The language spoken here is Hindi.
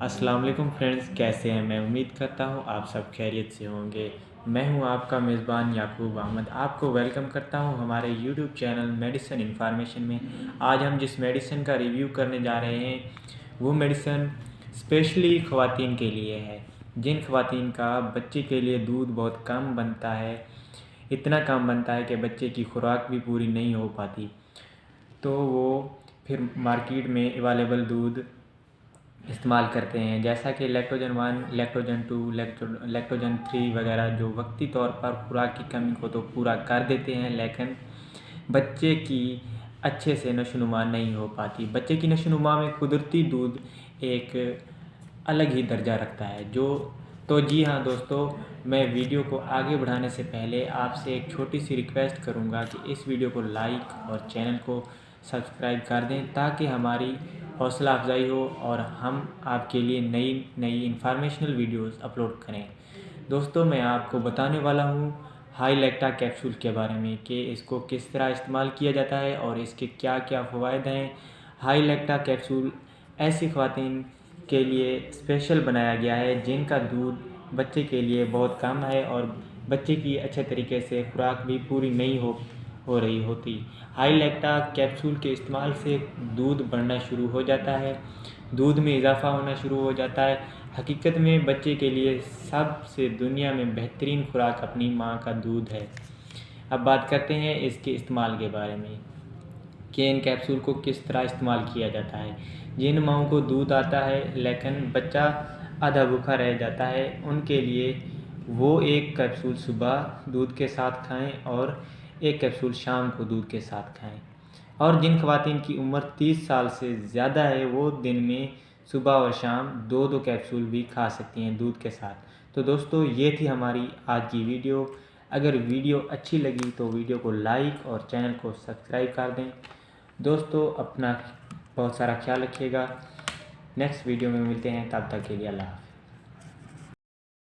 अस्सलाम वालेकुम फ्रेंड्स, कैसे हैं। मैं उम्मीद करता हूँ आप सब खैरियत से होंगे। मैं हूँ आपका मेज़बान याकूब अहमद। आपको वेलकम करता हूँ हमारे यूट्यूब चैनल मेडिसिन इन्फॉर्मेशन में। आज हम जिस मेडिसिन का रिव्यू करने जा रहे हैं वो मेडिसिन स्पेशली ख़वातीन के लिए है, जिन ख़वातीन का बच्चे के लिए दूध बहुत कम बनता है, इतना कम बनता है कि बच्चे की खुराक भी पूरी नहीं हो पाती, तो वो फिर मार्केट में अवेलेबल दूध इस्तेमाल करते हैं, जैसा कि लैक्टोजन 1, लैक्टोजन 2, लैक्टोजन 3 वगैरह, जो वक्ती तौर पर खुराक की कमी को तो पूरा कर देते हैं, लेकिन बच्चे की अच्छे से नशोनुमा नहीं हो पाती। बच्चे की नशोनुमा में कुदरती दूध एक अलग ही दर्जा रखता है। तो जी हाँ दोस्तों, मैं वीडियो को आगे बढ़ाने से पहले आपसे एक छोटी सी रिक्वेस्ट करूँगा कि इस वीडियो को लाइक और चैनल को सब्सक्राइब कर दें, ताकि हमारी हौसला अफजाई हो और हम आपके लिए नई नई इंफॉर्मेशनल वीडियोस अपलोड करें। दोस्तों, मैं आपको बताने वाला हूँ हाई लैक्टा कैप्सूल के बारे में कि इसको किस तरह इस्तेमाल किया जाता है और इसके क्या क्या फ़वाइद हैं। हाई लैक्टा कैप्सूल ऐसी ख़वातीन के लिए स्पेशल बनाया गया है जिनका दूध बच्चे के लिए बहुत कम है और बच्चे की अच्छे तरीके से खुराक भी पूरी नहीं हो रही होती। हाई लैक्टा कैप्सूल के इस्तेमाल से दूध बढ़ना शुरू हो जाता है, दूध में इजाफ़ा होना शुरू हो जाता है। हकीकत में बच्चे के लिए सबसे दुनिया में बेहतरीन खुराक अपनी माँ का दूध है। अब बात करते हैं इसके इस्तेमाल के बारे में कि इन कैप्सूल को किस तरह इस्तेमाल किया जाता है। जिन माँओं को दूध आता है लेकिन बच्चा आधा भूखा रह जाता है, उनके लिए वो एक कैप्सूल सुबह दूध के साथ खाएं और एक कैप्सूल शाम को दूध के साथ खाएं। और जिन ख़वातीन की उम्र 30 साल से ज़्यादा है, वो दिन में सुबह और शाम 2-2 कैप्सूल भी खा सकती हैं दूध के साथ। तो दोस्तों, ये थी हमारी आज की वीडियो। अगर वीडियो अच्छी लगी तो वीडियो को लाइक और चैनल को सब्सक्राइब कर दें। दोस्तों, अपना बहुत सारा ख्याल रखिएगा। नेक्स्ट वीडियो में मिलते हैं, तब तक के लिए अल्लाह हाफ़िज़।